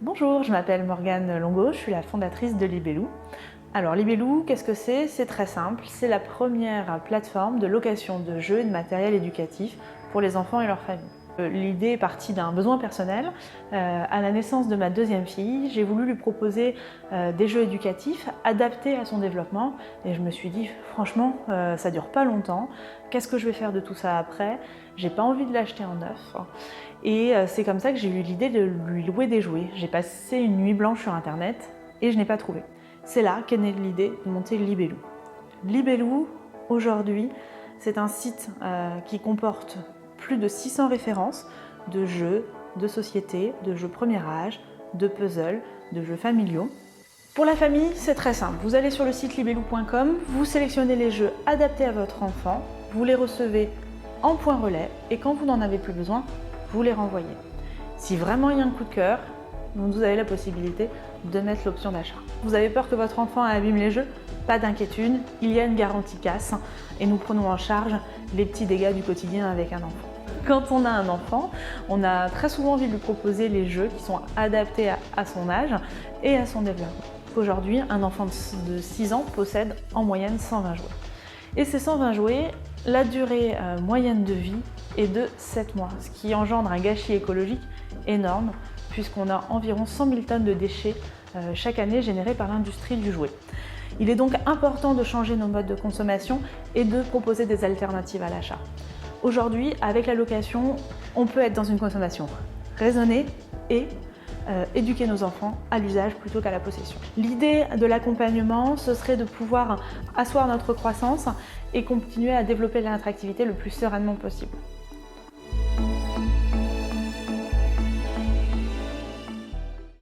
Bonjour, je m'appelle Morgane Longo, je suis la fondatrice de Libellou. Alors Libellou, qu'est-ce que c'est? C'est très simple, c'est la première plateforme de location de jeux et de matériel éducatif pour les enfants et leurs familles. L'idée est partie d'un besoin personnel. À la naissance de ma deuxième fille, j'ai voulu lui proposer des jeux éducatifs adaptés à son développement et je me suis dit franchement ça dure pas longtemps, qu'est-ce que je vais faire de tout ça après? J'ai pas envie de l'acheter en neuf et c'est comme ça que j'ai eu l'idée de lui louer des jouets. J'ai passé une nuit blanche sur internet et je n'ai pas trouvé. C'est là qu'est née l'idée de monter Libellou. Libellou, aujourd'hui, c'est un site qui comporte plus de 600 références de jeux, de société, de jeux premier âge, de puzzles, de jeux familiaux. Pour la famille, c'est très simple. Vous allez sur le site libellou.com, vous sélectionnez les jeux adaptés à votre enfant, vous les recevez en point relais et quand vous n'en avez plus besoin, vous les renvoyez. Si vraiment il y a un coup de cœur, vous avez la possibilité de mettre l'option d'achat. Vous avez peur que votre enfant abîme les jeux? Pas d'inquiétude, il y a une garantie casse et nous prenons en charge les petits dégâts du quotidien avec un enfant. Quand on a un enfant, on a très souvent envie de lui proposer les jeux qui sont adaptés à son âge et à son développement. Aujourd'hui, un enfant de 6 ans possède en moyenne 120 jouets. Et ces 120 jouets, la durée moyenne de vie est de 7 mois, ce qui engendre un gâchis écologique énorme puisqu'on a environ 100 000 tonnes de déchets chaque année générés par l'industrie du jouet. Il est donc important de changer nos modes de consommation et de proposer des alternatives à l'achat. Aujourd'hui, avec la location, on peut être dans une consommation raisonnée et éduquer nos enfants à l'usage plutôt qu'à la possession. L'idée de l'accompagnement, ce serait de pouvoir asseoir notre croissance et continuer à développer l'attractivité le plus sereinement possible.